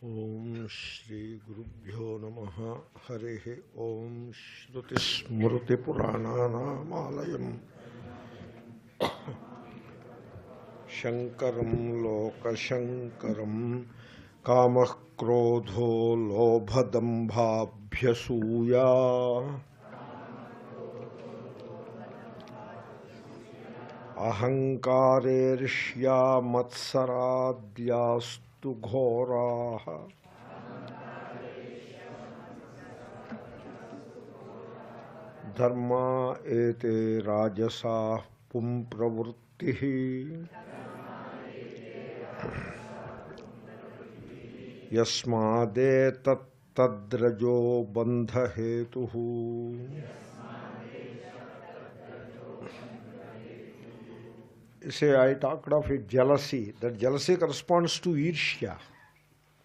Om Shri Gurubhyo Namaha Harihi Om Shruti Smruti Purananam Alayam Shankaram Loka Shankaram Kamah Krodho Lobhadambhabhyasuya Ahankarerishya Matsaradhyastu Ghoraha Dharma ete rajasa pumpravurtihi Yasmade tadrajo bandha hetuhu. Say, I talked of it, jealousy. That jealousy corresponds to Irshya,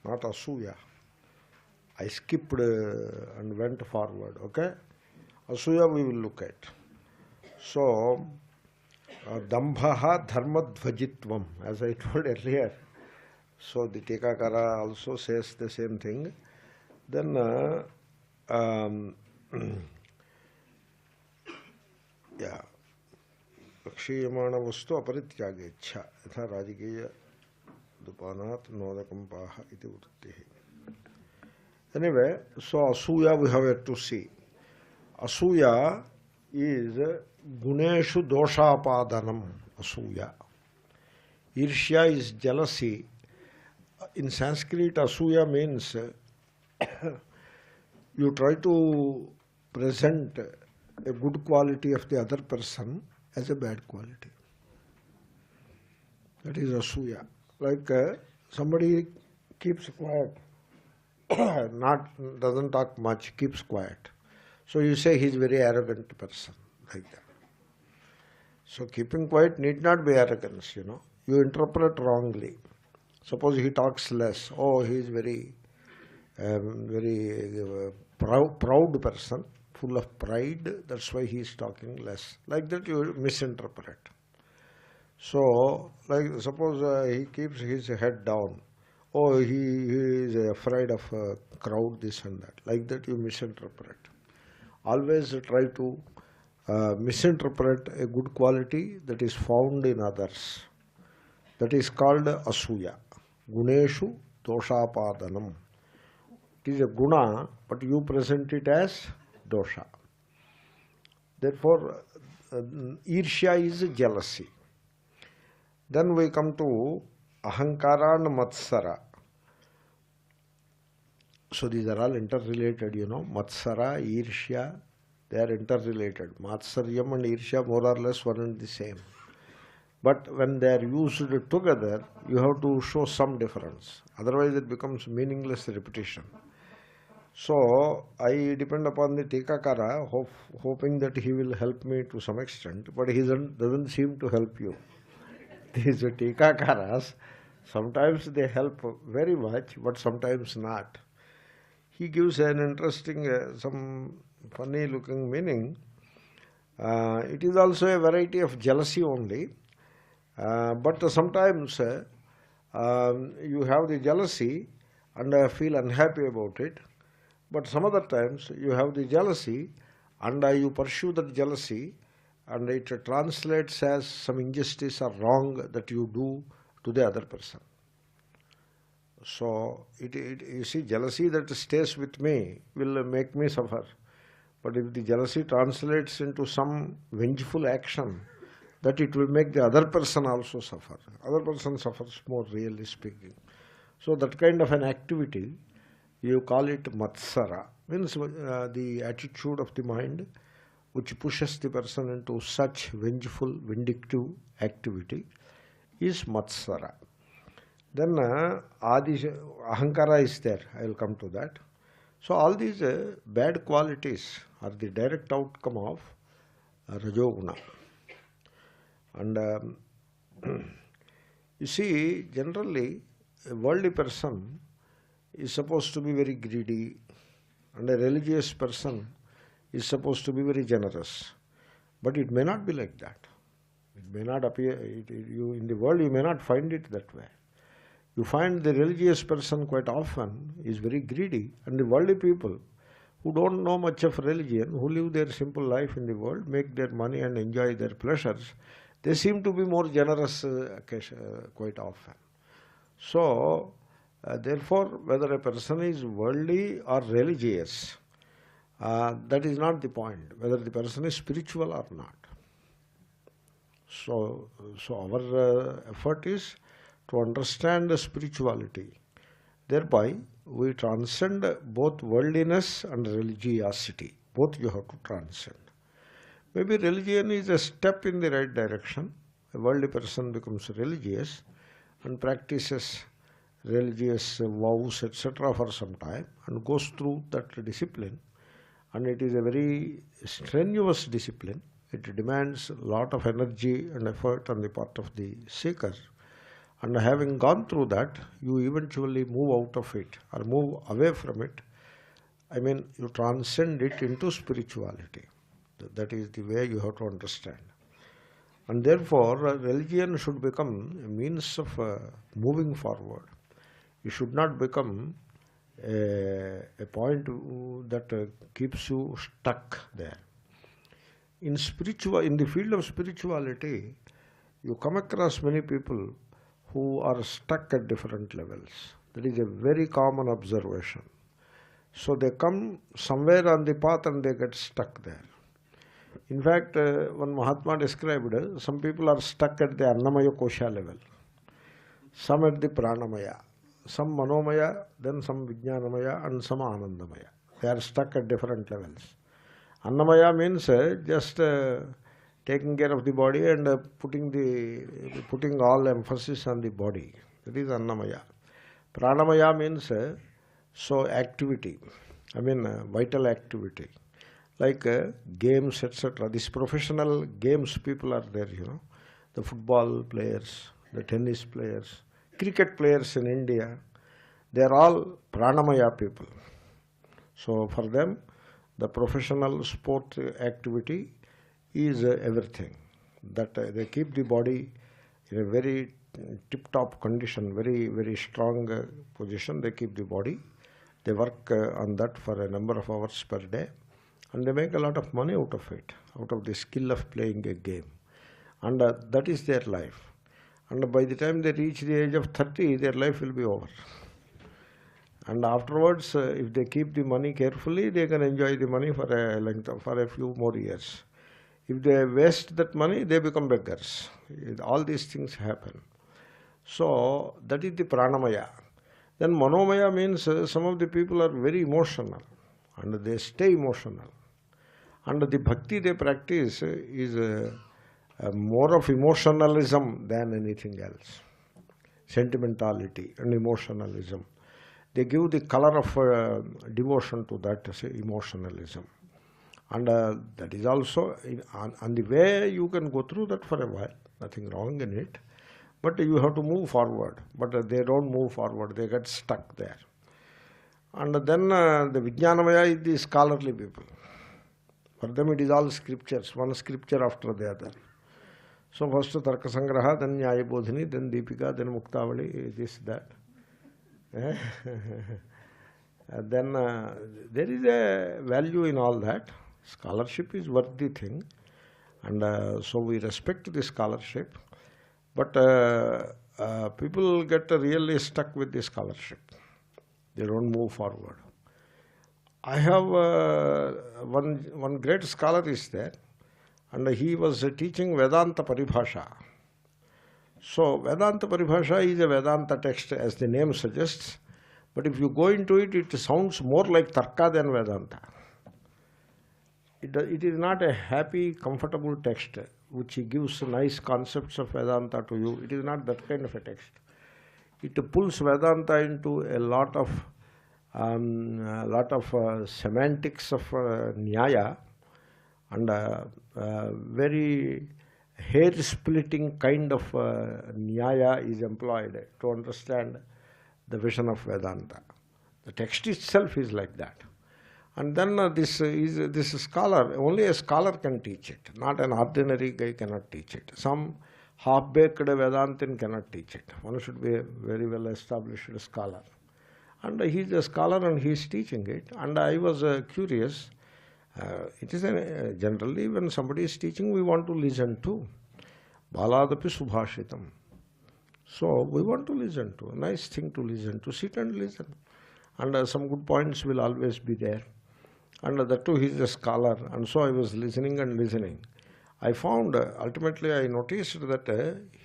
not Asuya. I skipped and went forward, okay? Asuya we will look at. So, Dambhaha Dharmadvajitvam, as I told earlier. So, the Tikakara also says the same thing. Then, yeah. Lakshiyamana vastu aparityagechha yatha rajakeya dupanat nodakampaha iti vrittihi. Anyway, so Asuya we have yet to see. Asuya is guneshu doshapadanam. Asuya. Irshya is jealousy. In Sanskrit, Asuya means you try to present a good quality of the other person as a bad quality. That is Asuya. Like somebody keeps quiet, doesn't talk much, keeps quiet. So you say he is a very arrogant person, like that. So keeping quiet need not be arrogance, you know. You interpret wrongly. Suppose he talks less. Oh, he is very proud person, full of pride, that's why he is talking less. Like that you misinterpret. So, like suppose he keeps his head down. Oh, he is afraid of a crowd, this and that. Like that you misinterpret. Always try to misinterpret a good quality that is found in others. That is called Asuya. Guneshu doshapadanam. It is a guna, but you present it as dosha. Therefore, Irshya is jealousy. Then we come to Ahankara and Matsara. So these are all interrelated, you know. Matsara, Irshya, they are interrelated. Matsaryam and Irshya more or less one and the same. But when they are used together, you have to show some difference. Otherwise it becomes meaningless repetition. So, I depend upon the Tikakara, hoping that he will help me to some extent, but he doesn't seem to help you. These Tikakaras, sometimes they help very much, but sometimes not. He gives an interesting, some funny looking meaning. It is also a variety of jealousy only, but sometimes you have the jealousy and feel unhappy about it. But some other times you have the jealousy and you pursue that jealousy and it translates as some injustice or wrong that you do to the other person. So, you see, jealousy that stays with me will make me suffer. But if the jealousy translates into some vengeful action, that it will make the other person also suffer. Other person suffers more, really speaking. So, that kind of an activity, you call it matsara, means the attitude of the mind which pushes the person into such vengeful, vindictive activity is matsara. Then ahankara is there, I will come to that. So all these bad qualities are the direct outcome of rajoguna. And you see, generally a worldly person is supposed to be very greedy, and a religious person is supposed to be very generous. But it may not be like that. It may not appear, in the world you may not find it that way. You find the religious person quite often is very greedy, and the worldly people who don't know much of religion, who live their simple life in the world, make their money and enjoy their pleasures, they seem to be more generous quite often. So, therefore, whether a person is worldly or religious, that is not the point, whether the person is spiritual or not. So our effort is to understand the spirituality. Thereby, we transcend both worldliness and religiosity. Both you have to transcend. Maybe religion is a step in the right direction. A worldly person becomes religious and practices religious vows, etc. for some time and goes through that discipline. And it is a very strenuous discipline. It demands a lot of energy and effort on the part of the seeker. And having gone through that, you eventually move out of it or move away from it. I mean, you transcend it into spirituality. That is the way you have to understand. And therefore, religion should become a means of moving forward. It should not become a point that keeps you stuck there. In the field of spirituality, you come across many people who are stuck at different levels. That is a very common observation. So they come somewhere on the path and they get stuck there. In fact, one Mahatma described, some people are stuck at the Annamaya Kosha level, some at the Pranamaya, some Manomaya, then some Vijnanamaya and some Anandamaya. They are stuck at different levels. Annamaya means just taking care of the body and putting all emphasis on the body. That is Annamaya. Pranamaya means activity, vital activity, like games, etc. These professional games people are there, the football players, the tennis players, cricket players in India, they are all Pranamaya people. So for them, the professional sport activity is everything. That they keep the body in a very tip-top condition, very, very strong position. They keep the body. They work on that for a number of hours per day. And they make a lot of money out of it, out of the skill of playing a game. And that is their life. And by the time they reach the age of 30, their life will be over. And afterwards, if they keep the money carefully, they can enjoy the money for a few more years. If they waste that money, they become beggars. All these things happen. So that is the Pranamaya. Then Manomaya means some of the people are very emotional and they stay emotional. And the bhakti they practice is more of emotionalism than anything else. Sentimentality and emotionalism. They give the color of devotion to that emotionalism. And that is also, on the way you can go through that for a while, nothing wrong in it. But you have to move forward. But they don't move forward, they get stuck there. And then the Vijnanamaya is the scholarly people. For them it is all scriptures, one scripture after the other. So first Tarka Sangraha, then Nyaya Bodhini, then Deepika, then Muktavali, this, that. Then there is a value in all that. Scholarship is worthy thing, and so we respect the scholarship. But people get really stuck with the scholarship. They don't move forward. I have one great scholar is there, and he was teaching Vedanta Paribhasha. So Vedanta Paribhasha is a Vedanta text as the name suggests, but if you go into it, it sounds more like Tarka than Vedanta. It is not a happy, comfortable text which gives nice concepts of Vedanta to you. It is not that kind of a text. It pulls Vedanta into a lot of semantics of Nyaya, and very hair-splitting kind of Nyaya is employed to understand the vision of Vedanta. The text itself is like that. And then this scholar, only a scholar can teach it, not an ordinary guy cannot teach it. Some Half-baked Vedantin cannot teach it. One should be a very well-established scholar. And he is a scholar and he is teaching it. And I was curious. It is generally when somebody is teaching, we want to listen to. Baladapi subhashitam. So we want to listen to. A nice thing to listen to. Sit and listen. And some good points will always be there. And that too, he is a scholar. And so I was listening and listening. I found, ultimately I noticed that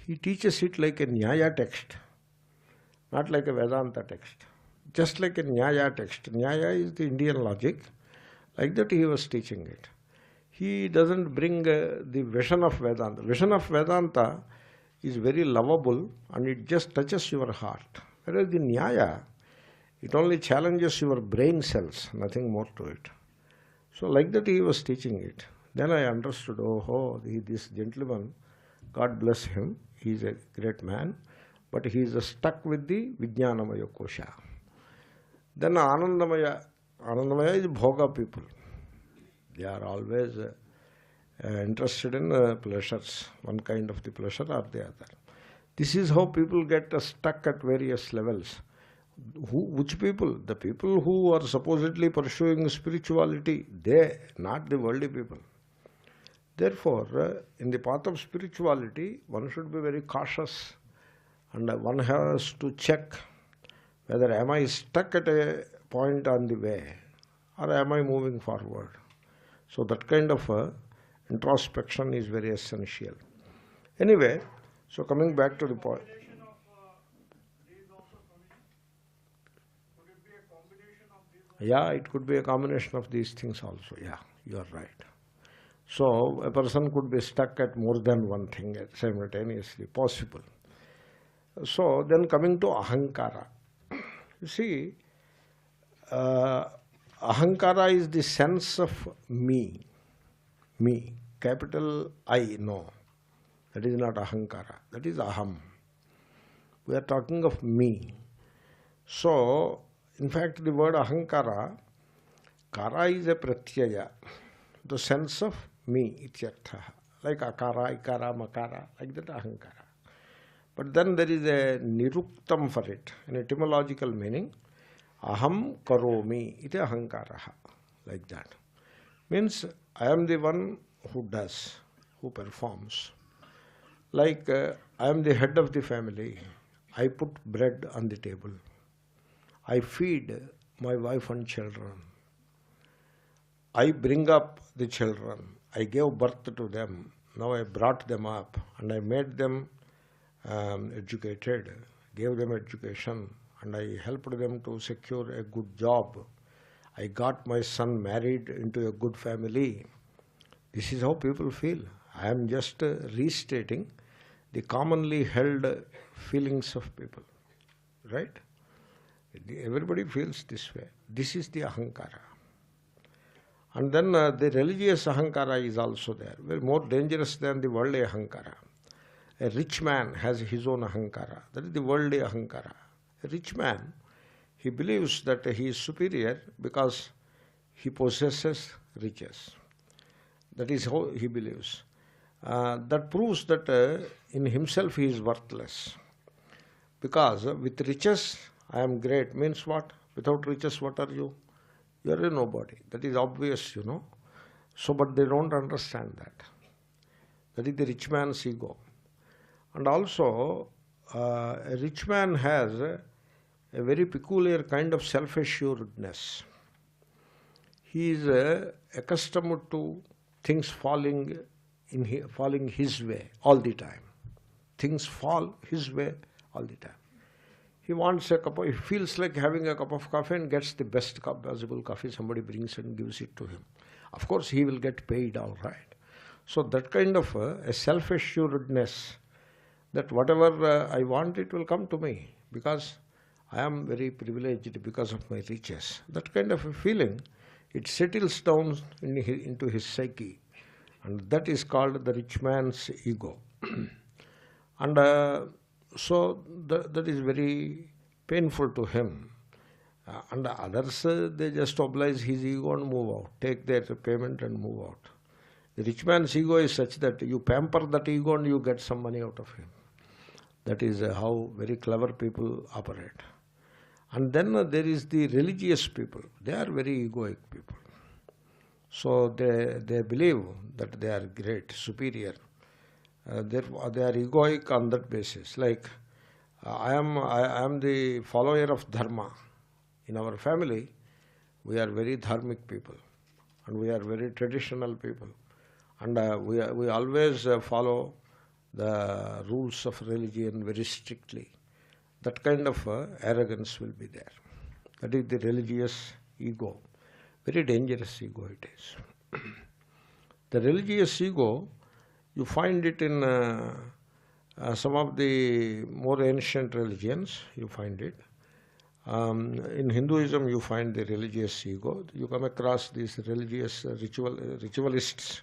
he teaches it like a Nyaya text, not like a Vedanta text. Just like a Nyaya text. Nyaya is the Indian logic. Like that he was teaching it. He doesn't bring the vision of Vedanta. Vision of Vedanta is very lovable and it just touches your heart. Whereas the Nyaya, it only challenges your brain cells, nothing more to it. So like that he was teaching it. Then I understood, oh, this gentleman, God bless him, he is a great man, but he is stuck with the Vijnanamaya Kosha. Then Anandamaya is Bhoga people. They are always interested in pleasures, one kind of the pleasure or the other. This is how people get stuck at various levels. Which people? The people who are supposedly pursuing spirituality, they, not the worldly people. Therefore, in the path of spirituality, one should be very cautious and one has to check whether am I stuck at a point on the way or am I moving forward. So that kind of introspection is very essential. Anyway, so coming back to the point. Yeah, it could be a combination of these things also. Yeah, you are right. So a person could be stuck at more than one thing simultaneously, possible. So then coming to ahankara. You see, ahankara is the sense of me, capital I, no. That is not ahankara, that is aham. We are talking of me. So, in fact, the word ahankara, kara is a pratyaya, the sense of me, ityartha. Like akara, ikara, makara, like that ahankara. But then there is a niruktam for it, an etymological meaning. Aham karomi, iti ahankaraha, like that. Means, I am the one who does, who performs. Like, I am the head of the family. I put bread on the table. I feed my wife and children. I bring up the children. I gave birth to them. Now I brought them up and I made them educated, gave them education, and I helped them to secure a good job. I got my son married into a good family. This is how people feel. I am just restating the commonly held feelings of people, right? Everybody feels this way. This is the ahankara. And then the religious ahankara is also there, very more dangerous than the worldly ahankara. A rich man has his own ahankara. That is the worldly ahankara. A rich man, he believes that he is superior because he possesses riches. That is how he believes. That proves that in himself he is worthless. Because with riches, I am great means what? Without riches, what are you? You are a nobody. That is obvious, you know. So, but they don't understand that. That is the rich man's ego. And also, a rich man has a very peculiar kind of self-assuredness. He is accustomed to things falling his way all the time. Things fall his way all the time. He wants a cup of, he feels like having a cup of coffee and gets the best possible coffee. Somebody brings and gives it to him. Of course, he will get paid, all right. So that kind of a self-assuredness that whatever I want, it will come to me because I am very privileged because of my riches. That kind of a feeling, it settles down into his psyche. And that is called the rich man's ego. And so that is very painful to him. And others, they just oblige his ego and move out, take their payment and move out. The rich man's ego is such that you pamper that ego and you get some money out of him. That is how very clever people operate. And then there is the religious people. They are very egoic people. So they believe that they are great, superior. Therefore, they are egoic on that basis. Like, I am the follower of dharma. In our family, we are very dharmic people, and we are very traditional people, and we always follow the rules of religion very strictly. That kind of arrogance will be there. That is the religious ego. Very dangerous ego it is. The religious ego, you find it in some of the more ancient religions, you find it. In Hinduism, you find the religious ego. You come across these religious ritualists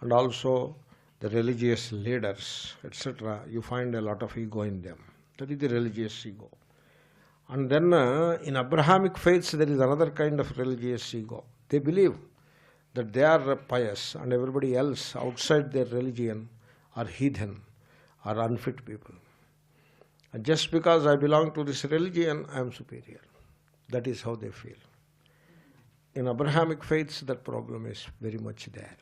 and also the religious leaders, etc. You find a lot of ego in them. That is the religious ego. And then in Abrahamic faiths, there is another kind of religious ego. They believe that they are pious and everybody else outside their religion are heathen, are unfit people. And just because I belong to this religion, I am superior. That is how they feel. In Abrahamic faiths, that problem is very much there.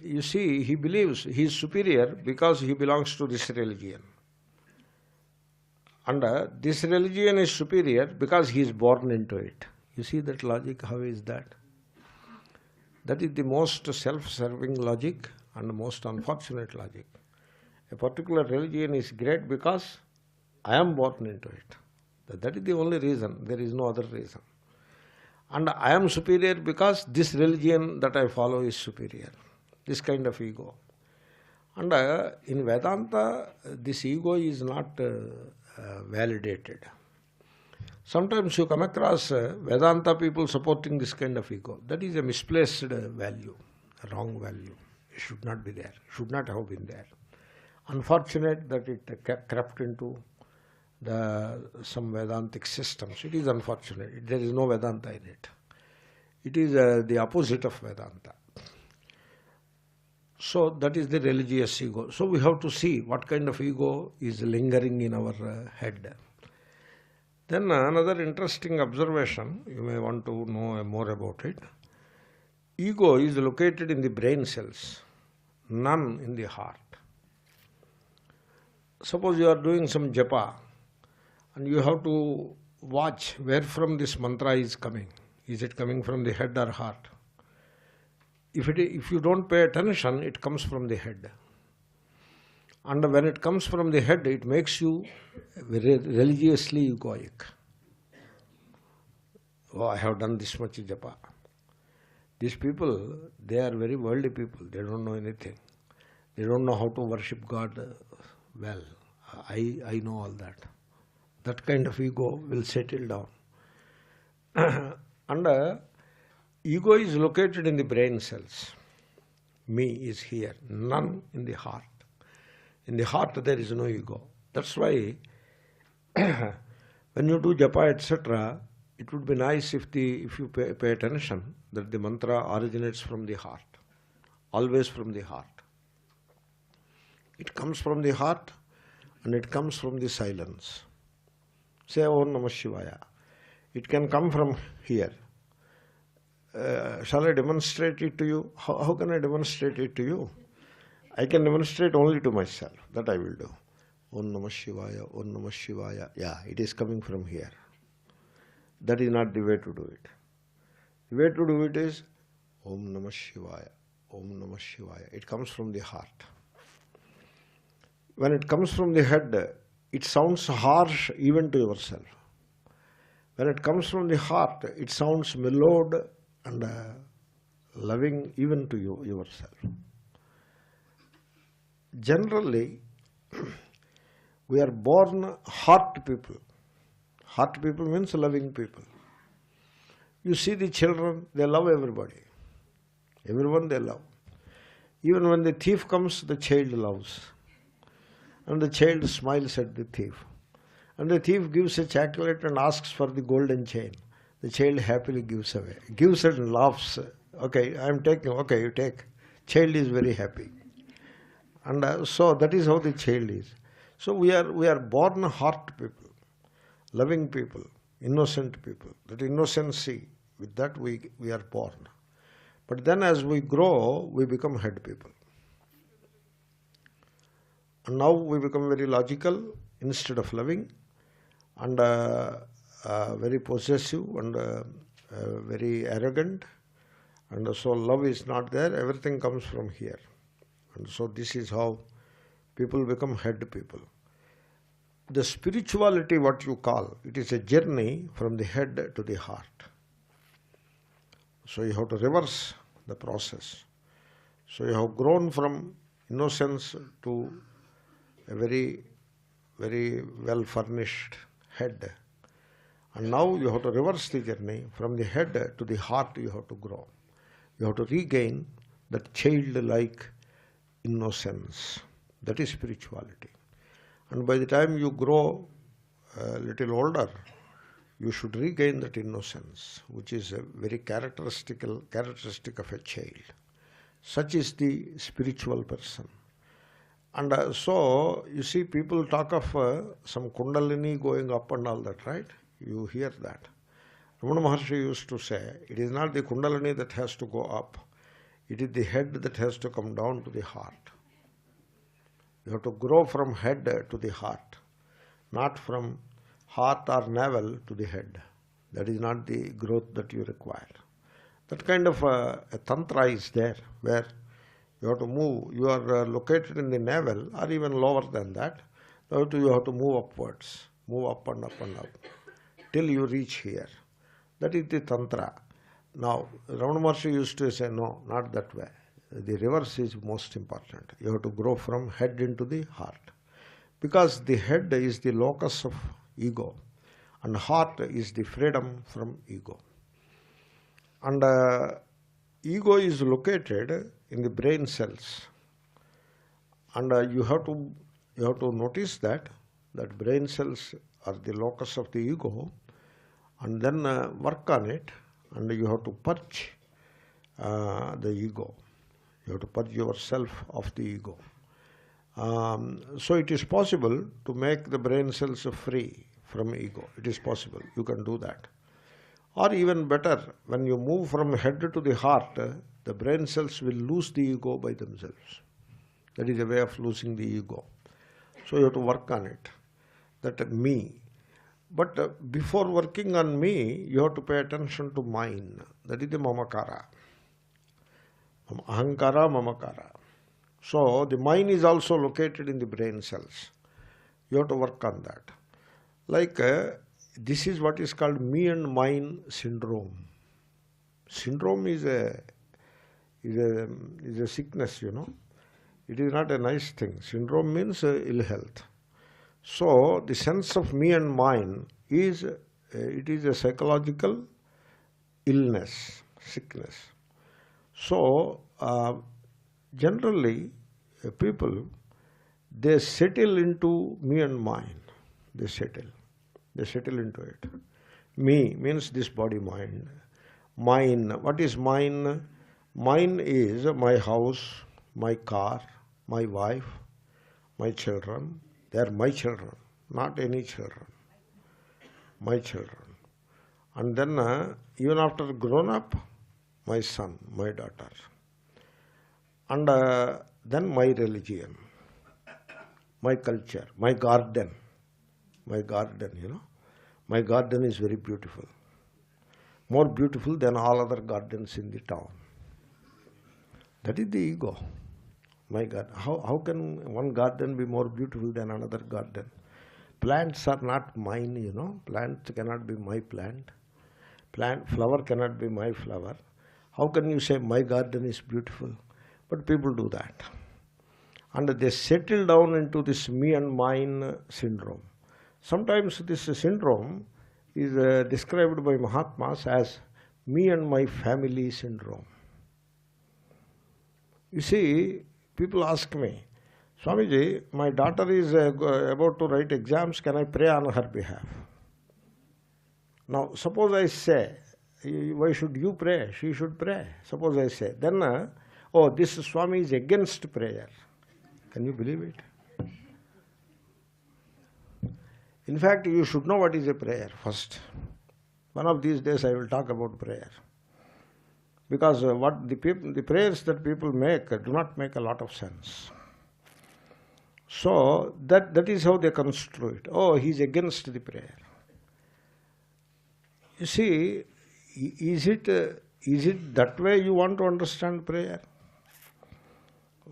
You see, he believes he is superior because he belongs to this religion. And this religion is superior because he is born into it. You see that logic, how is that? That is the most self-serving logic and the most unfortunate logic. A particular religion is great because I am born into it. That is the only reason. There is no other reason. And I am superior because this religion that I follow is superior. This kind of ego. And in Vedanta, this ego is not validated. Sometimes you come across Vedanta people supporting this kind of ego. That is a misplaced value, a wrong value. It should not be there. It should not have been there. Unfortunate that it crept into some Vedantic systems. It is unfortunate. There is no Vedanta in it. It is the opposite of Vedanta. So that is the religious ego. So we have to see what kind of ego is lingering in our head. Then another interesting observation, you may want to know more about it. Ego is located in the brain cells, none in the heart. Suppose you are doing some japa and you have to watch where from this mantra is coming. Is it coming from the head or heart? If you don't pay attention, it comes from the head. And when it comes from the head, it makes you religiously egoic. Oh, I have done this much japa. These people, they are very worldly people. They don't know anything. They don't know how to worship God well. I know all that. That kind of ego will settle down. And ego is located in the brain cells. Me is here, none in the heart. In the heart there is no ego. That's why when you do japa, etc., it would be nice if you pay attention that the mantra originates from the heart. Always from the heart. It comes from the heart and it comes from the silence. Say Om Namah Shivaya. It can come from here. Shall I demonstrate it to you? How can I demonstrate it to you? I can demonstrate only to myself. That I will do. Om Namah Shivaya, Om Namah Shivaya. Yeah, it is coming from here. That is not the way to do it. The way to do it is Om Namah Shivaya, Om Namah Shivaya. It comes from the heart. When it comes from the head, it sounds harsh even to yourself. When it comes from the heart, it sounds mellowed and loving even to you yourself. Generally, we are born heart people. Heart people means loving people. You see the children, they love everybody. Everyone they love. Even when the thief comes, the child loves. And the child smiles at the thief. And the thief gives a chocolate and asks for the golden chain. The child happily gives away. Gives and laughs Okay, I am taking, okay, you take. Child is very happy. And so that is how the child is. So we are born heart people, loving people, innocent people. That innocency, with that we are born. But then as we grow, we become head people. And now we become very logical instead of loving, and very possessive, and very arrogant. And so love is not there, everything comes from here. And so this is how people become head people. The spirituality, what you call, it is a journey from the head to the heart. So you have to reverse the process. So you have grown from innocence to a very, very well furnished head. And now you have to reverse the journey. From the head to the heart you have to grow. You have to regain that childlike innocence. That is spirituality. And by the time you grow a little older, you should regain that innocence, which is a very characteristic of a child. Such is the spiritual person. And so, you see, people talk of some kundalini going up and all that, right? You hear that. Ramana Maharshi used to say, it is not the kundalini that has to go up, it is the head that has to come down to the heart. You have to grow from head to the heart, not from heart or navel to the head. That is not the growth that you require. That kind of a tantra is there, where you have to move. You are located in the navel, or even lower than that. You have to move upwards, move up and up and up, till you reach here. That is the tantra. Now, Ramana Maharshi used to say, no, not that way. The reverse is most important. You have to grow from head into the heart. Because the head is the locus of ego, and heart is the freedom from ego. And ego is located in the brain cells. And you have to notice that brain cells are the locus of the ego, and then work on it, and you have to purge the ego. You have to purge yourself of the ego. So it is possible to make the brain cells free from ego. It is possible. You can do that. Or even better, when you move from head to the heart, the brain cells will lose the ego by themselves. That is a way of losing the ego. So you have to work on it. That me. But before working on me, you have to pay attention to mine. That is the mamakara. Ahankara, mamakara. So the mind is also located in the brain cells. You have to work on that. Like this is what is called me and mine syndrome. Syndrome is a sickness, you know. It is not a nice thing. Syndrome means ill health. So the sense of me and mine is a psychological illness, sickness. So generally people, they settle into me and mine. They settle into it. Me means this body mind. Mine, what is mine? Mine is my house, my car, my wife, my children. They are my children, not any children. My children. And then even after grown up, my son, my daughter. And then my religion, my culture, my garden. My garden, you know. My garden is very beautiful. More beautiful than all other gardens in the town. That is the ego. My God, how can one garden be more beautiful than another garden? Plants are not mine, you know. Plant cannot be my plant. Flower cannot be my flower. How can you say my garden is beautiful? But people do that. And they settle down into this me and mine syndrome. Sometimes this syndrome is described by Mahatmas as me and my family syndrome. You see, people ask me, Swamiji, my daughter is about to write exams, can I pray on her behalf? Now, suppose I say, Why should you pray? She should pray. Suppose I say, then, oh, this Swami is against prayer. Can you believe it? In fact, you should know what is a prayer first. One of these days I will talk about prayer. Because what the prayers that people make do not make a lot of sense. So that is how they construe it. Oh, he is against the prayer. You see, is it that way you want to understand prayer?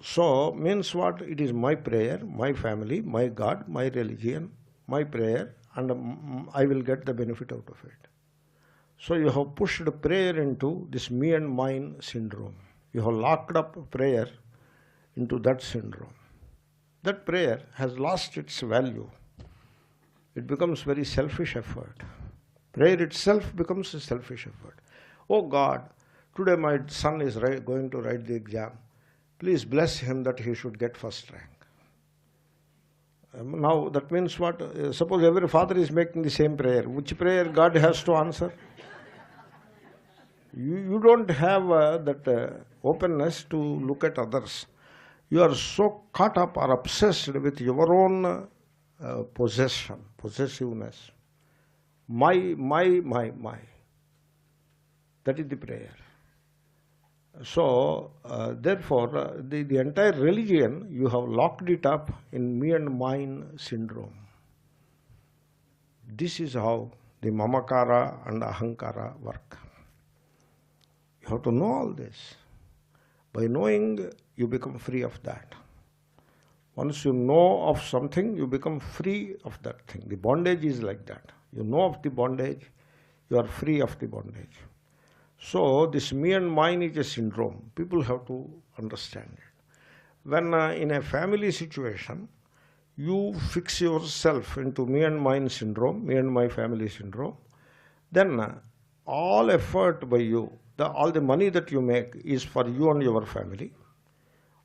So means what? It is my prayer, my family, my God, my religion, my prayer, and I will get the benefit out of it. So you have pushed prayer into this me and mine syndrome. You have locked up prayer into that syndrome. That prayer has lost its value. It becomes very selfish effort. Prayer itself becomes a selfish effort. Oh God, today my son is going to write the exam. Please bless him that he should get first rank. Now that means what? Suppose every father is making the same prayer. Which prayer God has to answer? You don't have that openness to look at others. You are so caught up or obsessed with your own possessiveness. My. That is the prayer. So, therefore, the entire religion, you have locked it up in me and mine syndrome. This is how the mamakara and ahankara work. You have to know all this. By knowing, you become free of that. Once you know of something, you become free of that thing. The bondage is like that. You know of the bondage, you are free of the bondage. So this me and mine is a syndrome. People have to understand it. When in a family situation, you fix yourself into me and mine syndrome, me and my family syndrome, then all effort by you, all the money that you make is for you and your family.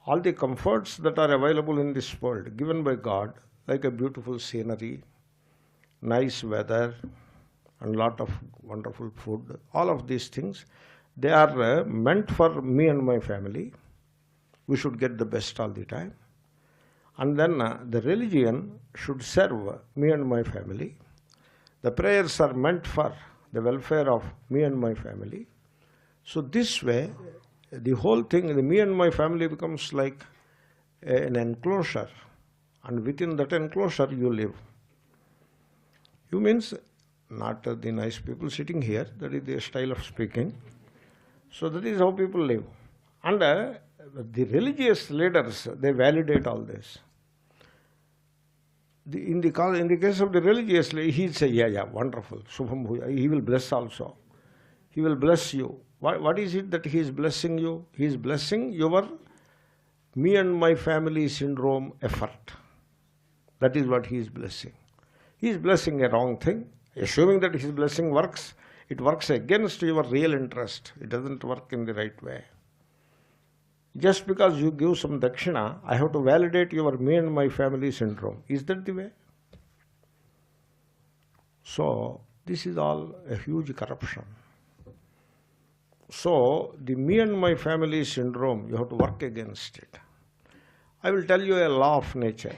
All the comforts that are available in this world, given by God, like a beautiful scenery, nice weather, and lot of wonderful food, all of these things, they are meant for me and my family. We should get the best all the time. And then the religion should serve me and my family. The prayers are meant for the welfare of me and my family. So this way, the whole thing, the me and my family becomes like an enclosure. And within that enclosure, you live. You means not the nice people sitting here, that is their style of speaking. So that is how people live. And the religious leaders, they validate all this. In the case of the religious, he will say, yeah, wonderful, Shubham Bhuya. He will bless also. He will bless you. What is it that he is blessing you? He is blessing your me and my family syndrome effort. That is what he is blessing. He is blessing a wrong thing. Assuming that his blessing works, it works against your real interest. It doesn't work in the right way. Just because you give some dakshina, I have to validate your me and my family syndrome. Is that the way? So, this is all a huge corruption. So, the me and my family syndrome, you have to work against it. I will tell you a law of nature,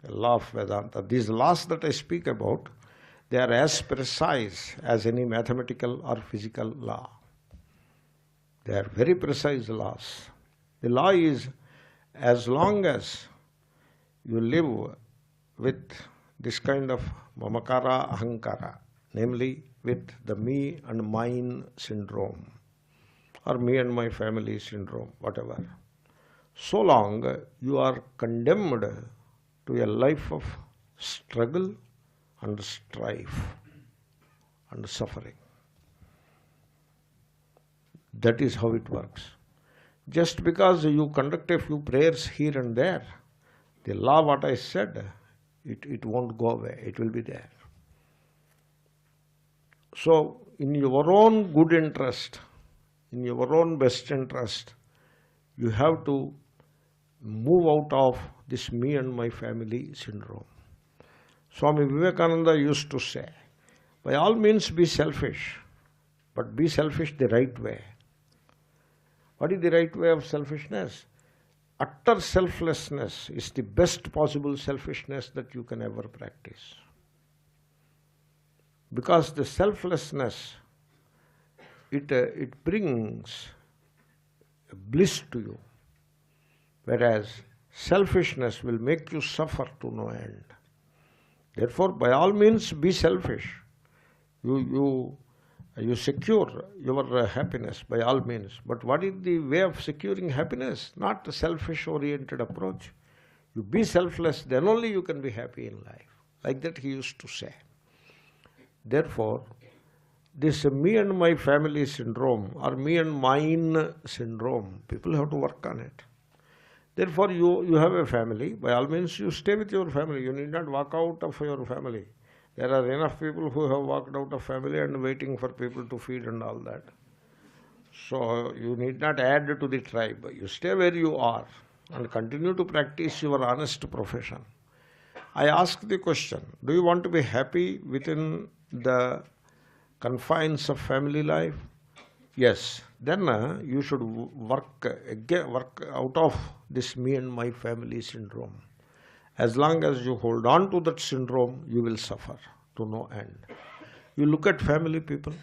a law of Vedanta. These laws that I speak about, they are as precise as any mathematical or physical law. They are very precise laws. The law is, as long as you live with this kind of mamakara, ahankara, namely with the me and mine syndrome, or me and my family syndrome, whatever, so long you are condemned to a life of struggle and strife and suffering. That is how it works. Just because you conduct a few prayers here and there, the law what I said, it won't go away, it will be there. So, in your own good interest, in your own best interest, you have to move out of this me and my family syndrome. Swami Vivekananda used to say, by all means be selfish, but be selfish the right way. What is the right way of selfishness? Utter selflessness is the best possible selfishness that you can ever practice. Because the selflessness, it brings bliss to you, whereas selfishness will make you suffer to no end. Therefore, by all means, be selfish. You secure your happiness by all means. But what is the way of securing happiness? Not a selfish-oriented approach. You be selfless, then only you can be happy in life. Like that he used to say. Therefore, this me and my family syndrome or me and mine syndrome, people have to work on it. Therefore, you have a family. By all means, you stay with your family. You need not walk out of your family. There are enough people who have walked out of family and waiting for people to feed and all that. So, you need not add to the tribe. You stay where you are and continue to practice your honest profession. I ask the question, do you want to be happy within the confines of family life? Yes. Then you should work out of this me and my family syndrome. As long as you hold on to that syndrome, you will suffer to no end. You look at family people,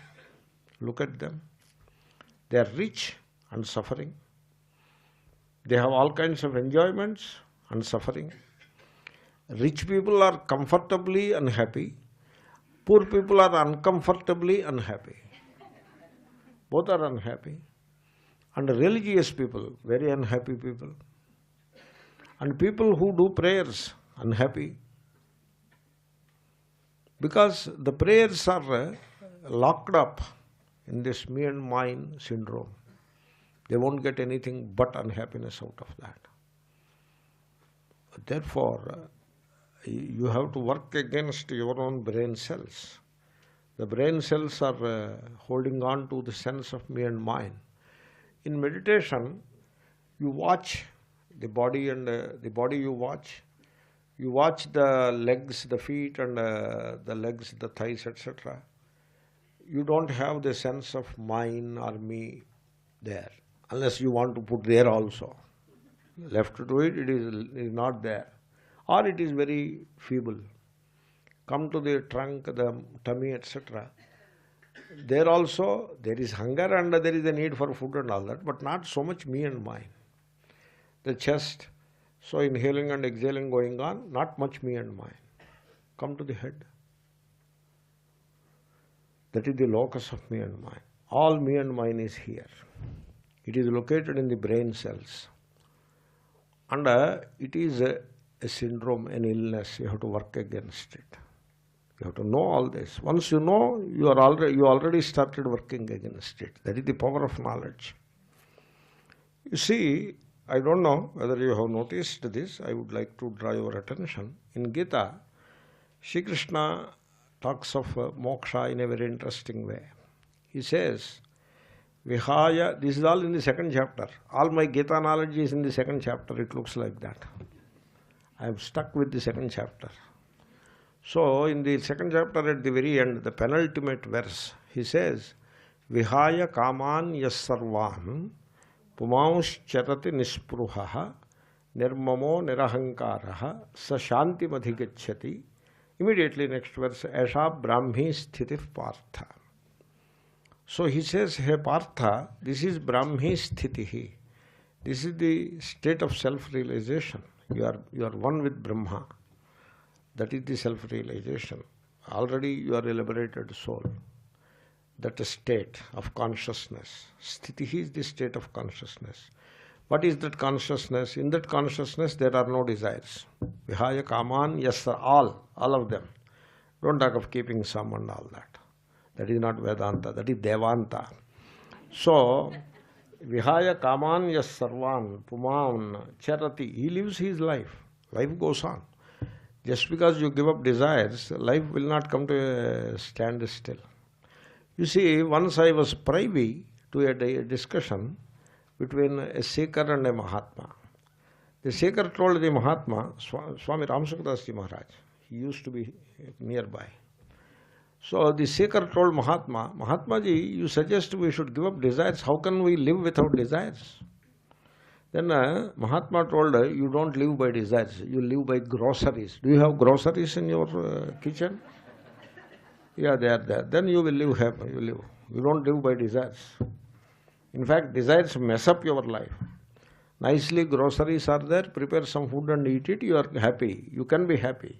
look at them. They are rich and suffering. They have all kinds of enjoyments and suffering. Rich people are comfortably unhappy. Poor people are uncomfortably unhappy. Both are unhappy. And religious people, very unhappy people. And people who do prayers, unhappy. Because the prayers are locked up in this me and mine syndrome. They won't get anything but unhappiness out of that. Therefore, you have to work against your own brain cells. The brain cells are holding on to the sense of me and mine. In meditation, you watch the body and the body you watch the legs, the feet and the legs, the thighs, etc. You don't have the sense of mine or me there, unless you want to put there also. Left to it, it is not there. Or it is very feeble. Come to the trunk, the tummy, etc. There also, there is hunger and there is a need for food and all that, but not so much me and mine. The chest, so inhaling and exhaling going on, not much me and mine. Come to the head. That is the locus of me and mine. All me and mine is here. It is located in the brain cells. And it is a syndrome, an illness. You have to work against it. You have to know all this. Once you know, you already started working against it. That is the power of knowledge. You see, I don't know whether you have noticed this. I would like to draw your attention. In Gita, Shri Krishna talks of moksha in a very interesting way. He says, Vihaya, this is all in the second chapter. All my Gita knowledge is in the second chapter. It looks like that. I am stuck with the second chapter. So, in the second chapter at the very end, the penultimate verse, he says, Vihaya kaman yassarvan pumanscharati nispruhaha nirmamo nirahankaraha sa shanti madhigachyati. Immediately next verse, Asha Brahmi sthiti partha. So he says, hey Partha, this is Brahmi sthitihi. This is the state of self-realization. You are one with Brahma. That is the self-realization. Already you are a liberated soul. That state of consciousness. Sthiti is the state of consciousness. What is that consciousness? In that consciousness there are no desires. Vihaya kaman, yes sir, all of them. Don't talk of keeping some and all that. That is not Vedanta, that is Devanta. So, Vihaya kaman yes sarvan puman charati. He lives his life. Life goes on. Just because you give up desires, life will not come to a standstill. You see, once I was privy to a discussion between a seeker and a Mahatma. The seeker told the Mahatma, Swami Ramsukdas Ji Maharaj, he used to be nearby. So the seeker told Mahatma, Mahatmaji, you suggest we should give up desires. How can we live without desires? Then Mahatma told, you don't live by desires, you live by groceries. Do you have groceries in your kitchen? Yeah, they are there. Then you will live happy. You don't live by desires. In fact, desires mess up your life. Nicely groceries are there, prepare some food and eat it, you are happy. You can be happy.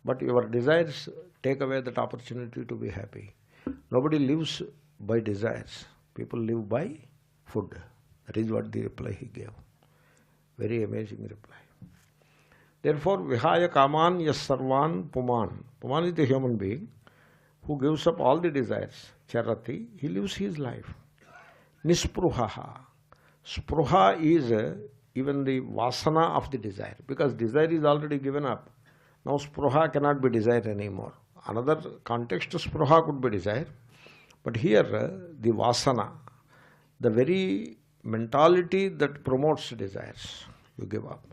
But your desires take away that opportunity to be happy. Nobody lives by desires. People live by food. That is what the reply he gave. Very amazing reply. Therefore, vihaya kaman yas sarvan puman. Puman is the human being who gives up all the desires. Charati, he lives his life. Nispruhaha. Spruha is even the vasana of the desire, because desire is already given up. Now spruha cannot be desire anymore. Another context, spruha could be desire. But here, the vasana, the very mentality that promotes desires, you give up.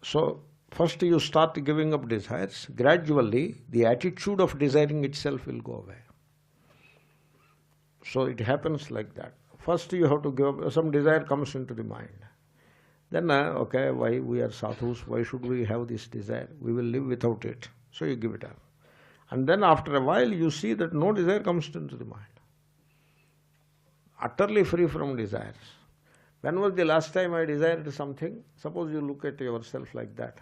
So, first you start giving up desires. Gradually, the attitude of desiring itself will go away. So, it happens like that. First you have to give up, some desire comes into the mind. Then, okay, why we are sadhus, why should we have this desire? We will live without it. So you give it up. And then after a while you see that no desire comes into the mind. Utterly free from desires. When was the last time I desired something? Suppose you look at yourself like that.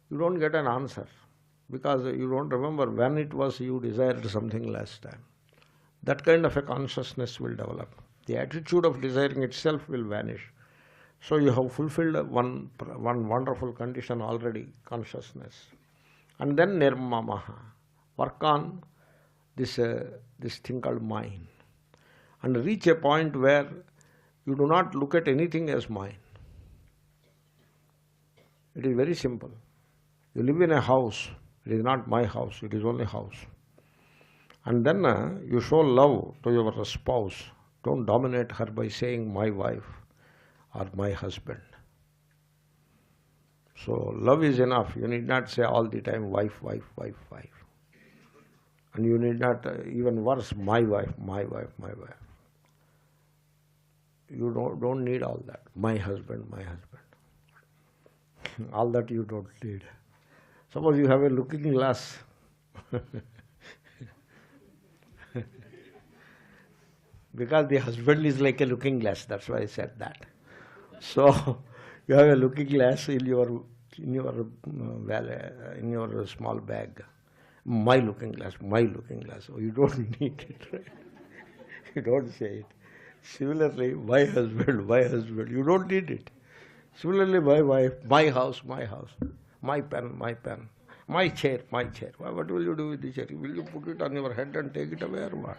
You don't get an answer because you don't remember when it was you desired something last time. That kind of a consciousness will develop. The attitude of desiring itself will vanish. So you have fulfilled one wonderful condition already, consciousness. And then nirmamaha. Work on this thing called mind. And reach a point where you do not look at anything as mine. It is very simple. You live in a house. It is not my house. It is only house. And then you show love to your spouse. Don't dominate her by saying my wife or my husband. So love is enough. You need not say all the time wife, wife, wife, wife. And you need not, even worse, my wife, my wife, my wife. You don't need all that. My husband, my husband. All that you don't need. Suppose you have a looking glass. Because the husband is like a looking glass, that's why I said that. So you have a looking glass in your small bag. My looking glass, my looking glass. Oh, you don't need it, right? You don't say it. Similarly, my husband, you don't need it. Similarly, my wife, my house, my pen, my chair. What will you do with the chair? Will you put it on your head and take it away or what?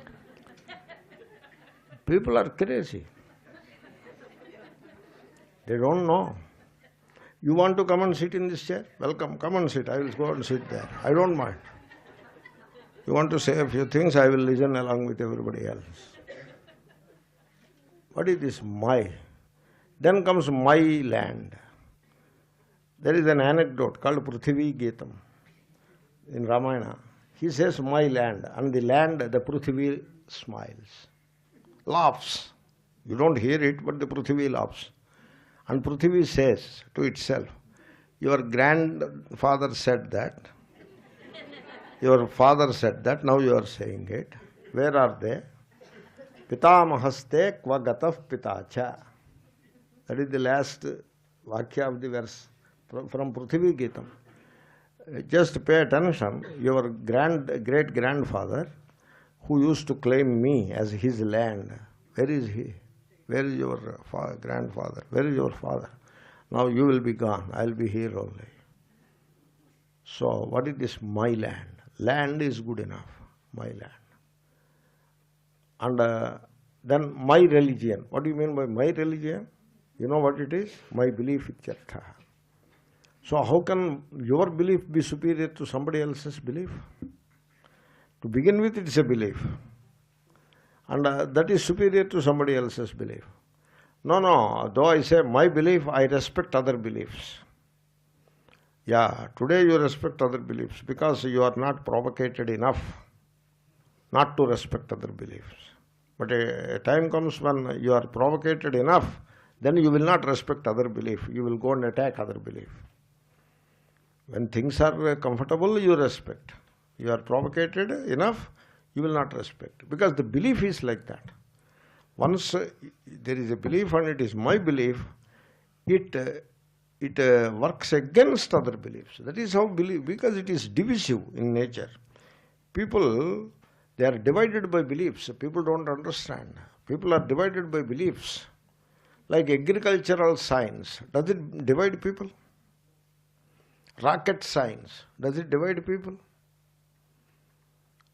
People are crazy. They don't know. You want to come and sit in this chair? Welcome, come and sit. I will go and sit there. I don't mind. You want to say a few things, I will listen along with everybody else. What is this my? Then comes my land. There is an anecdote called Prithvi Geetam in Ramayana. He says my land, and the land, the Prithvi smiles, laughs. You don't hear it, but the Prithvi laughs. And Prithvi says to itself, your grandfather said that, your father said that, now you are saying it. Where are they? Pitamahaste kva gatav pitacha. That is the last vakya of the verse from Prithvi Geetam. Just pay attention. Your great-grandfather, who used to claim me as his land, where is he? Where is your grandfather? Where is your father? Now you will be gone. I will be here only. So what is this my land? Land is good enough. My land. And then my religion. What do you mean by my religion? You know what it is? My belief ityartha. So how can your belief be superior to somebody else's belief? To begin with, it's a belief. And that is superior to somebody else's belief. No, though I say my belief, I respect other beliefs. Yeah, today you respect other beliefs because you are not provocated enough not to respect other beliefs. But a time comes when you are provocated enough, then you will not respect other belief. You will go and attack other belief. When things are comfortable, you respect. You are provocated enough, you will not respect. Because the belief is like that. Once there is a belief and it is my belief, it works against other beliefs. That is how belief, because it is divisive in nature. People, they are divided by beliefs. People don't understand. People are divided by beliefs. Like agricultural science, does it divide people? Rocket science, does it divide people?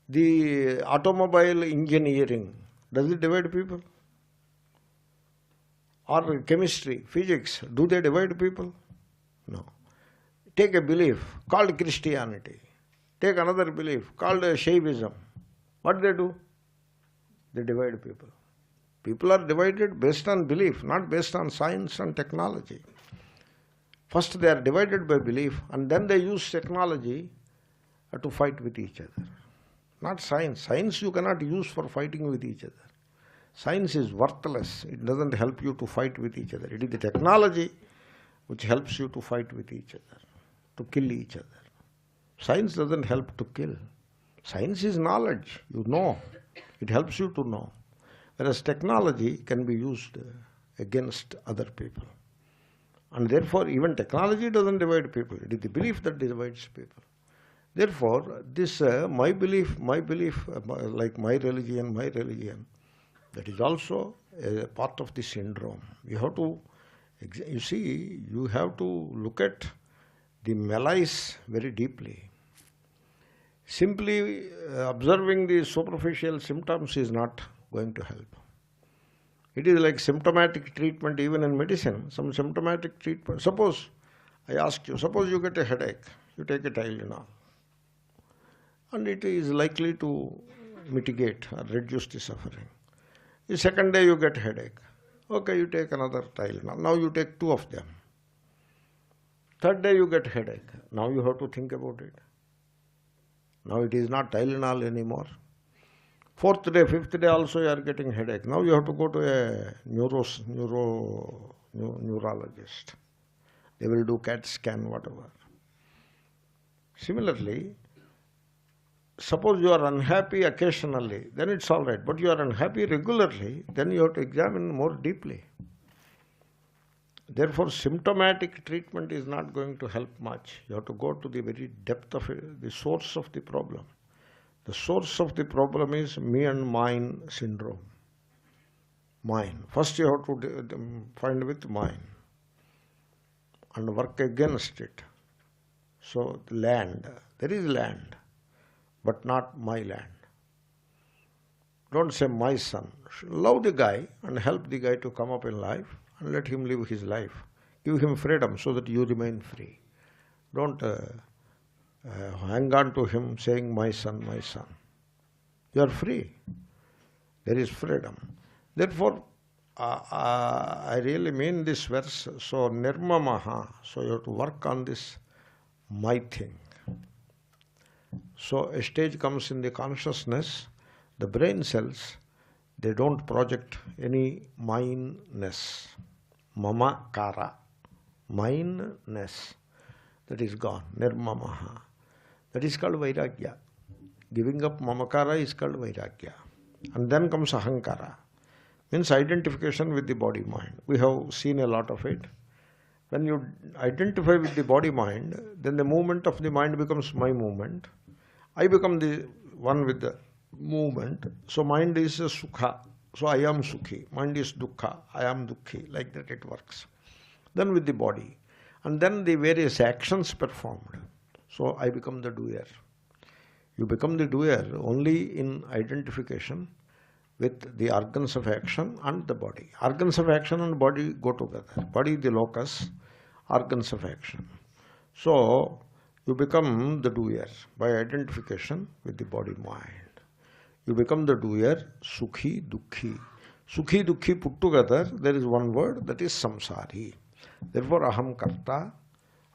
The automobile engineering, does it divide people? Or chemistry, physics, do they divide people? No. Take a belief called Christianity. Take another belief called Shaivism. What they do? They divide people. People are divided based on belief, not based on science and technology. First they are divided by belief, and then they use technology to fight with each other. Not science. Science you cannot use for fighting with each other. Science is worthless. It doesn't help you to fight with each other. It is the technology which helps you to fight with each other, to kill each other. Science doesn't help to kill. Science is knowledge. You know. It helps you to know. Whereas technology can be used against other people. And therefore, even technology doesn't divide people. It is the belief that divides people. Therefore, this my belief, like my religion, that is also a part of the syndrome. You have to, you see, you have to look at the malice very deeply. Simply observing the superficial symptoms is not going to help. It is like symptomatic treatment even in medicine. Some symptomatic treatment. Suppose, I ask you, suppose you get a headache, you take a Tylenol. And it is likely to mitigate or reduce the suffering. The second day you get headache. Okay, you take another Tylenol. Now you take 2 of them. Third day you get headache. Now you have to think about it. Now it is not Tylenol anymore. 4th day, 5th day also you are getting headache. Now you have to go to a neurologist. They will do CAT scan, whatever. Similarly, suppose you are unhappy occasionally, then it's all right. But you are unhappy regularly, then you have to examine more deeply. Therefore, symptomatic treatment is not going to help much. You have to go to the very depth of it, the source of the problem. The source of the problem is me and mine syndrome. Mine. First you have to find with mine and work against it. So land, there is land, but not my land. Don't say my son. Love the guy and help the guy to come up in life and let him live his life. Give him freedom so that you remain free. Don't hang on to him saying, my son, my son. You are free. There is freedom. Therefore, I really mean this verse. So, nirmamaha. So, you have to work on this my thing. So, a stage comes in the consciousness, the brain cells, they don't project any mineness. Mama kara. Mineness. That is gone. Nirmamaha. That is called vairagya. Giving up mamakara is called vairagya. And then comes ahankara. Means identification with the body-mind. We have seen a lot of it. When you identify with the body-mind, then the movement of the mind becomes my movement. I become the one with the movement. So mind is sukha. So I am sukhi. Mind is dukkha. I am dukkhi. Like that it works. Then with the body. And then the various actions performed. So I become the doer. You become the doer only in identification with the organs of action and the body. Organs of action and body go together. Body the locus, organs of action. So you become the doer by identification with the body-mind. You become the doer, sukhi, dukkhi. Sukhi, dukkhi put together, there is one word, that is samsari. Therefore, aham karta,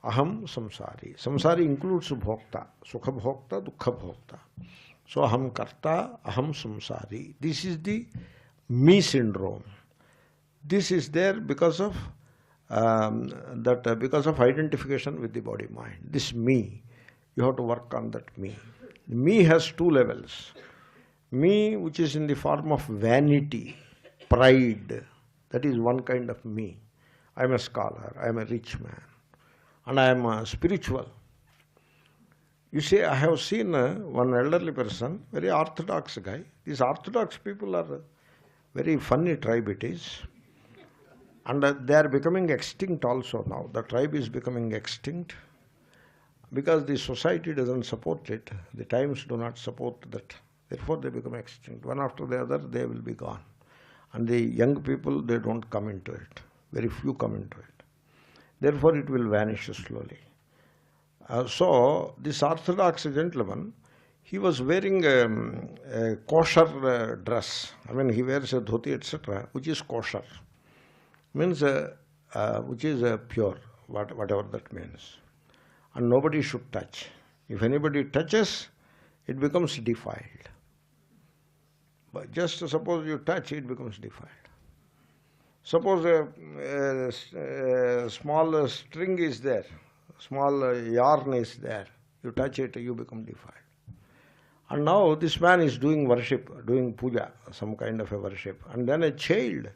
aham samsari. Samsari includes bhokta, sukha bhokta, dukkha bhokta. So aham karta, aham samsari. This is the me syndrome. This is there because of because of identification with the body mind. This me, you have to work on that me. Me has two levels. Me, which is in the form of vanity, pride, that is one kind of me. I am a scholar, I am a rich man, and I am spiritual. You see, I have seen one elderly person, very orthodox guy. These orthodox people are very funny tribe it is. And they are becoming extinct also now. The tribe is becoming extinct because the society doesn't support it. The times do not support that. Therefore they become extinct. One after the other they will be gone. And the young people, they don't come into it. Very few come into it. Therefore it will vanish slowly. So this orthodox gentleman, he was wearing a kosher dress. I mean, he wears a dhoti, etc., which is kosher. Means which is pure, whatever that means. And nobody should touch. If anybody touches, it becomes defiled. But just suppose you touch, it becomes defiled. Suppose a small string is there, small yarn is there, you touch it, you become defiled. And now this man is doing worship, doing puja, some kind of a worship. And then a child,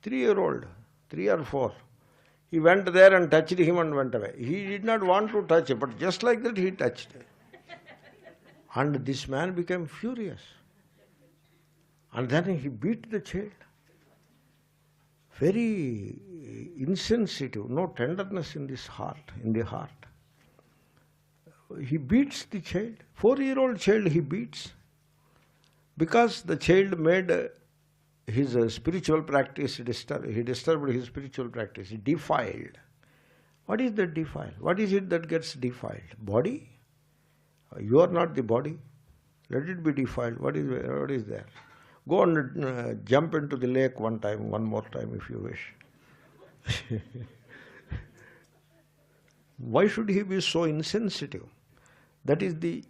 3-year-old, 3 or 4, he went there and touched him and went away. He did not want to touch it, but just like that he touched it. And this man became furious. And then he beat the child. Very insensitive, no tenderness in this heart, in the heart. He beats the child. 4-year-old child he beats. Because the child made his spiritual practice disturbed. He disturbed his spiritual practice. He defiled. What is that defiled? What is it that gets defiled? Body? You are not the body. Let it be defiled. What is there? Go and jump into the lake one more time if you wish. Why should he be so insensitive? That is the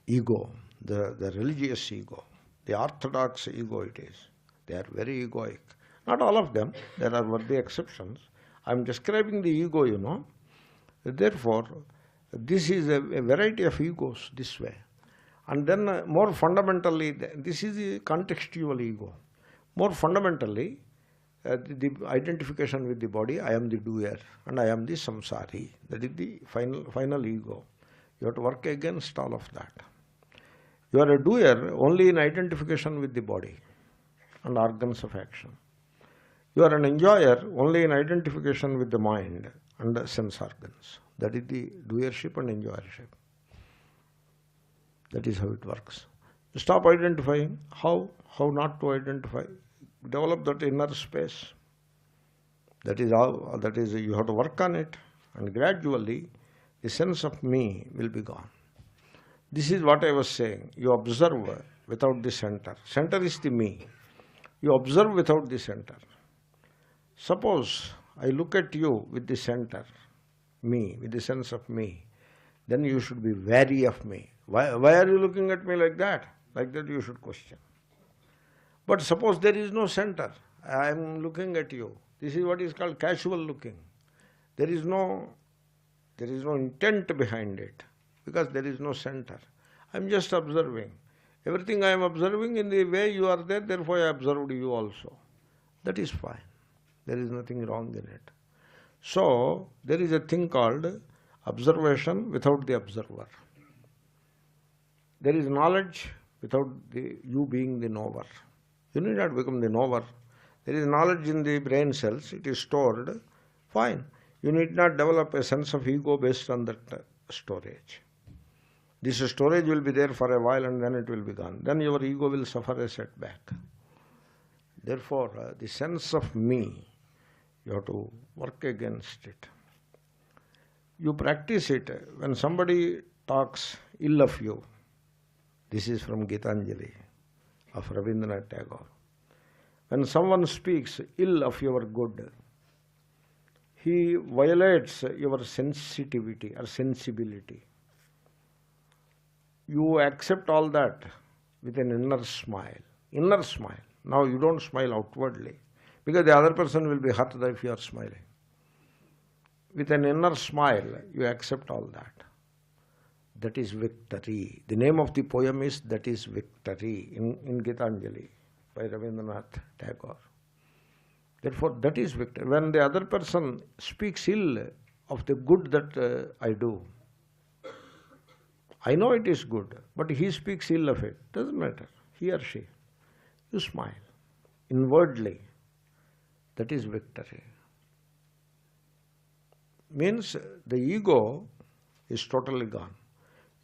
ego, the religious ego, the orthodox ego it is. They are very egoic. Not all of them. There are worthy exceptions. I am describing the ego, you know. Therefore, this is a variety of egos this way. And then more fundamentally, this is the contextual ego. More fundamentally, the identification with the body, I am the doer and I am the samsari. That is the final ego. You have to work against all of that. You are a doer only in identification with the body and organs of action. You are an enjoyer only in identification with the mind and the sense organs. That is the doership and enjoyership. That is how it works. You stop identifying. How not to identify? Develop that inner space. That is how. That is, you have to work on it, and gradually the sense of me will be gone. This is what I was saying. You observe without the center. Center is the me. You observe without the center. Suppose I look at you with the center, me, with the sense of me, then you should be wary of me. Why are you looking at me like that? Like that you should question. But suppose there is no center. I am looking at you. This is what is called casual looking. There is no intent behind it because there is no center. I am just observing. Everything I am observing in the way you are there, therefore I observed you also. That is fine. There is nothing wrong in it. So, there is a thing called observation without the observer. There is knowledge without you being the knower. You need not become the knower. There is knowledge in the brain cells. It is stored. Fine. You need not develop a sense of ego based on that storage. This storage will be there for a while and then it will be gone. Then your ego will suffer a setback. Therefore, the sense of me, you have to work against it. You practice it when somebody talks ill of you. This is from Gitanjali of Rabindranath Tagore. When someone speaks ill of your good, he violates your sensitivity or sensibility. You accept all that with an inner smile. Inner smile. Now you don't smile outwardly, because the other person will be hurt if you are smiling. With an inner smile, you accept all that. That is victory. The name of the poem is That is Victory in Gitanjali by Rabindranath Tagore. Therefore, that is victory. When the other person speaks ill of the good that I do, I know it is good, but he speaks ill of it. Doesn't matter. He or she. You smile. Inwardly. That is victory. Means the ego is totally gone.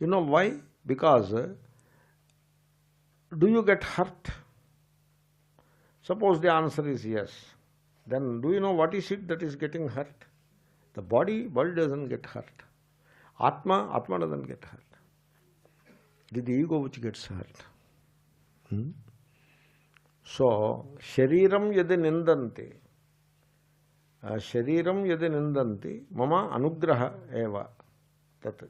You know why? Because do you get hurt? Suppose the answer is yes. Then do you know what is it that is getting hurt? The body doesn't get hurt. Atma doesn't get hurt. It is the ego which gets hurt. So, shariram yadi nindanti. Shariram yadi nindanti. Mama anugraha eva. Tat.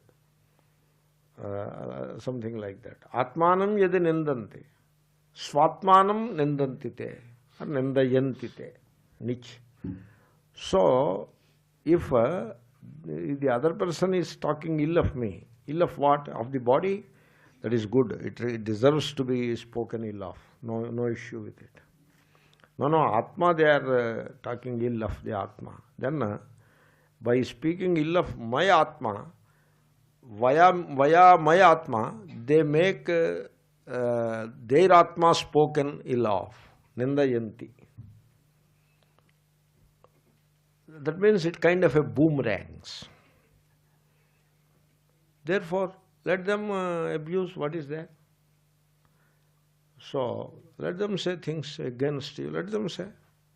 Something like that. Atmanam yadi nindanti. Swatmanam nindanti te. Or nindayanti te. Nich. So, if the other person is talking ill of me, ill of what? Of the body, that is good. It deserves to be spoken ill of. No issue with it. No, Atma, they are talking ill of the Atma. Then, by speaking ill of my Atma, via my Atma, they make their Atma spoken ill of. Nindayanti. That means it kind of a boomerangs. Therefore, let them abuse what is there. So, let them say things against you. Let them say.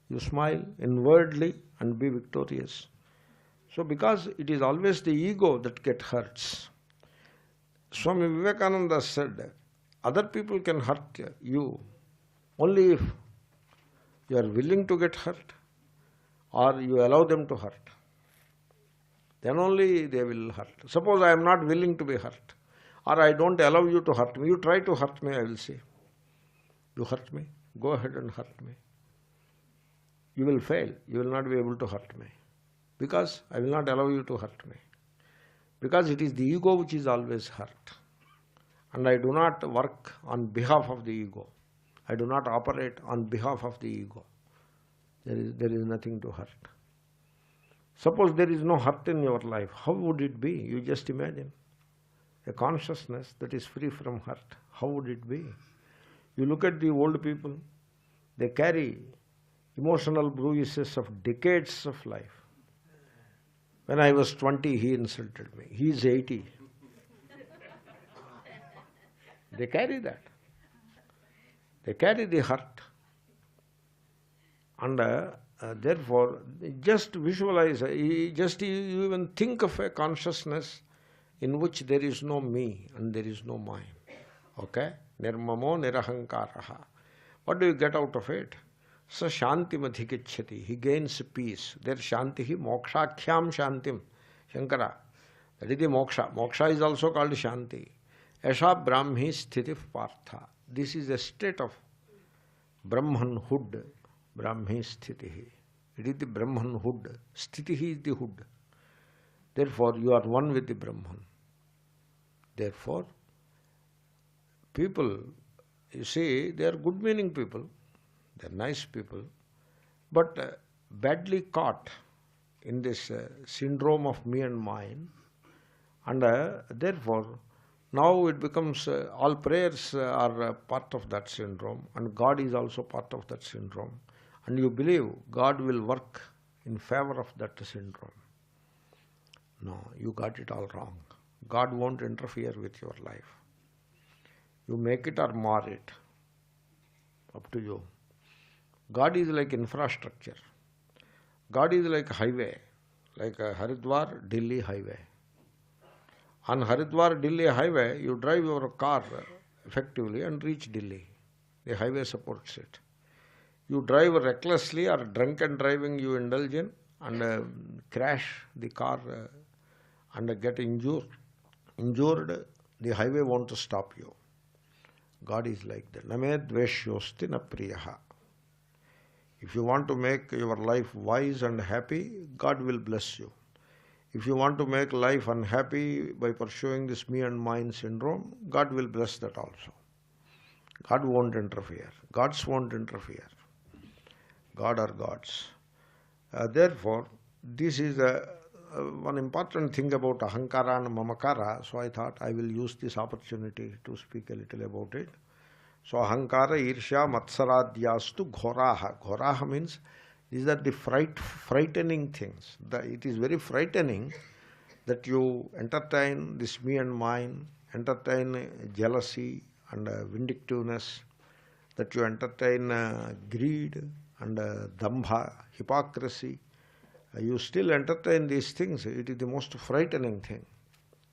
You smile inwardly and be victorious. So, because it is always the ego that gets hurts. Swami Vivekananda said, other people can hurt you only if you are willing to get hurt or you allow them to hurt. Then only they will hurt. Suppose I am not willing to be hurt, or I don't allow you to hurt me. You try to hurt me, I will say. You hurt me, go ahead and hurt me. You will fail. You will not be able to hurt me. Because I will not allow you to hurt me. Because it is the ego which is always hurt. And I do not work on behalf of the ego. I do not operate on behalf of the ego. There is nothing to hurt. Suppose there is no hurt in your life, how would it be? You just imagine. A consciousness that is free from hurt. How would it be? You look at the old people, they carry emotional bruises of decades of life. When I was 20, he insulted me. He is 80. They carry that. They carry the hurt. And therefore, just visualize, just you even think of a consciousness in which there is no me and there is no mine. Okay? Nirmamo nirahankaraha. What do you get out of it? Sa shantim adhikichyati. He gains peace. There shantihi mokshakhyam shantim. Shankara. That is the moksha. Moksha is also called shanti. Esha brahmi sthiti partha. This is a state of Brahmanhood. Brahmi sthitihi. It is the Brahmanhood. Sthitihi is the hood. Therefore, you are one with the Brahman. Therefore, people, you see, they are good-meaning people. They are nice people. But badly caught in this syndrome of me and mine. And therefore, now it becomes, all prayers are part of that syndrome. And God is also part of that syndrome. And you believe God will work in favor of that syndrome. No, you got it all wrong. God won't interfere with your life. You make it or mar it. Up to you. God is like infrastructure. God is like highway, like a Haridwar-Delhi highway. On Haridwar-Delhi highway, you drive your car effectively and reach Delhi. The highway supports it. You drive recklessly or drunken driving you indulge in and crash the car and get injured, the highway won't stop you. God is like that. Name dveshyosti na priyaha. If you want to make your life wise and happy, God will bless you. If you want to make life unhappy by pursuing this me and mine syndrome, God will bless that also. God won't interfere. Gods won't interfere. God or gods. Therefore, this is one important thing about ahankara and mamakara, so I thought I will use this opportunity to speak a little about it. So ahankara, irsha, matsaradhyastu ghoraha. Ghoraha means these are the frightening things. It is very frightening that you entertain this me and mine, entertain jealousy and vindictiveness, that you entertain greed and dambha, hypocrisy. You still entertain these things. It is the most frightening thing.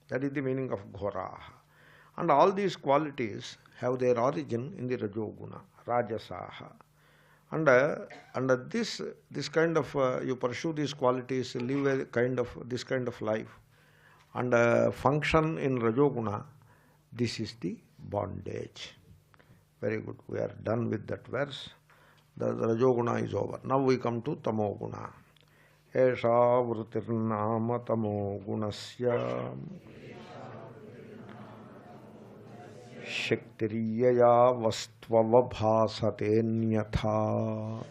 That is the meaning of ghoraha. And all these qualities have their origin in the rajoguna, rajasaha. And this kind of, you pursue these qualities, live this kind of life, and function in rajoguna, this is the bondage. Very good. We are done with that verse. The rajoguna is over. Now we come to tamoguna. Esha vrutirnama tamogunasya shaktiriyaya vastvavabhasate nyatha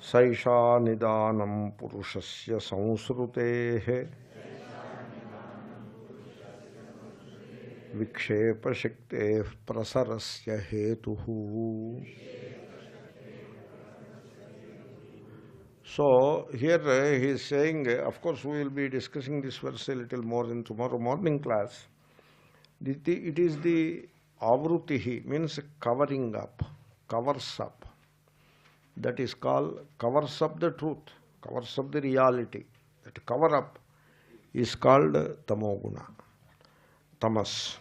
saisha nidanam purushasya sansrutehe vikshepa shakte prasarasya hetuhu. So here he is saying, of course we will be discussing this verse a little more in tomorrow morning class. It is the avrutihi, means covering up, covers up. That is called, covers up the truth, covers up the reality. That cover up is called tamoguna, tamas.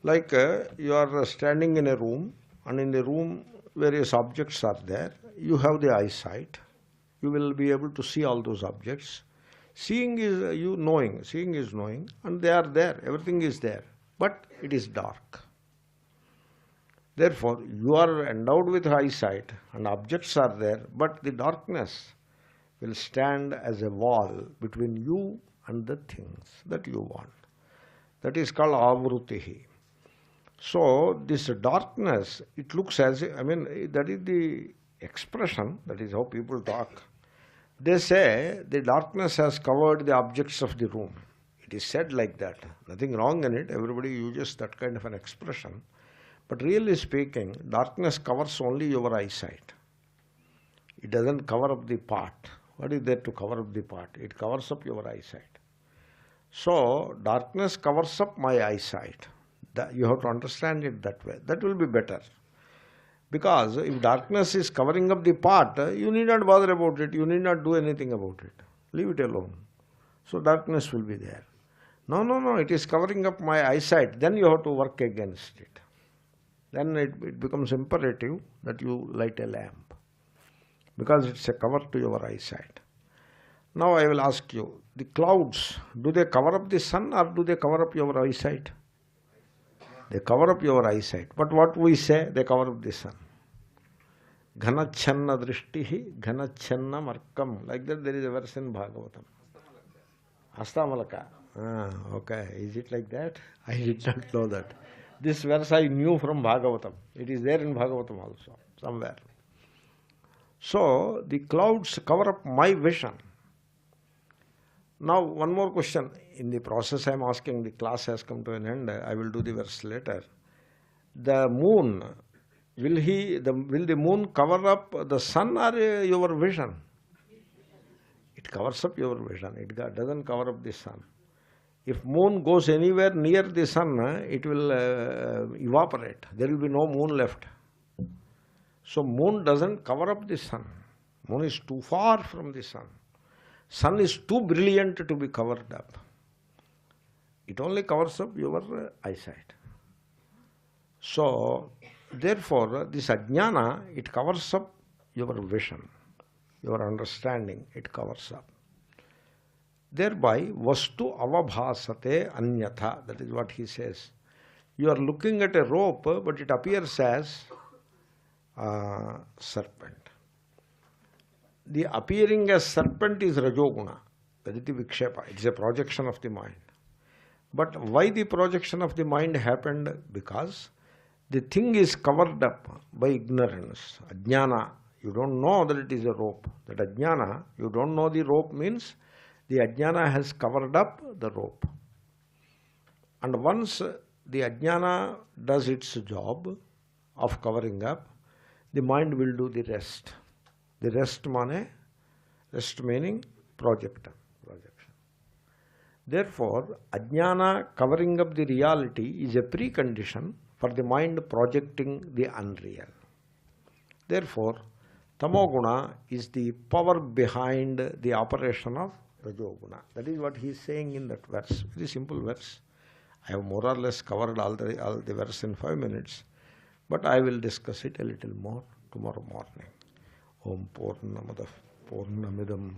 Like you are standing in a room, and in the room various objects are there. You have the eyesight. You will be able to see all those objects. Seeing is you knowing, seeing is knowing, and they are there, everything is there, but it is dark. Therefore, you are endowed with eyesight and objects are there, but the darkness will stand as a wall between you and the things that you want. That is called avrutihi. So, this darkness, it looks as, that is the expression, that is how people talk. They say the darkness has covered the objects of the room. It is said like that. Nothing wrong in it. Everybody uses that kind of an expression. But really speaking, darkness covers only your eyesight. It doesn't cover up the part. What is there to cover up the part? It covers up your eyesight. So, darkness covers up my eyesight. You have to understand it that way. That will be better. Because if darkness is covering up the part, you need not bother about it. You need not do anything about it. Leave it alone. So darkness will be there. No, it is covering up my eyesight. Then you have to work against it. Then it becomes imperative that you light a lamp. Because it's a cover to your eyesight. Now I will ask you, the clouds, do they cover up the sun or do they cover up your eyesight? They cover up your eyesight. But what we say, they cover up the sun. Ghanachanna drishtihi, ghanachanna markam. Like that there is a verse in Bhagavatam. Astamalaka. Okay. Is it like that? I did not know that. This verse I knew from Bhagavatam. It is there in Bhagavatam also, somewhere. So, the clouds cover up my vision. Now, one more question. In the process I am asking, the class has come to an end. I will do the verse later. The moon, will the moon cover up the sun or your vision? It covers up your vision. It doesn't cover up the sun. If moon goes anywhere near the sun, it will evaporate. There will be no moon left. So, moon doesn't cover up the sun. Moon is too far from the sun. Sun is too brilliant to be covered up. It only covers up your eyesight. So, therefore, this ajnana, it covers up your vision, your understanding, it covers up. Thereby, vastu avabhasate anyatha. That is what he says. You are looking at a rope, but it appears as a serpent. The appearing as serpent is rajoguna. That is the vikshepa. It is a projection of the mind. But why the projection of the mind happened? Because the thing is covered up by ignorance, ajnana. You don't know that it is a rope. That ajnana, you don't know the rope means the ajnana has covered up the rope. And once the ajnana does its job of covering up, the mind will do the rest. The rest meaning projection. Therefore, ajnana covering up the reality is a precondition for the mind projecting the unreal. Therefore, tamoguna is the power behind the operation of rajoguna. That is what he is saying in that verse. Very simple verse. I have more or less covered all the verse in 5 minutes, but I will discuss it a little more tomorrow morning. Om Purnamadav Purnamidam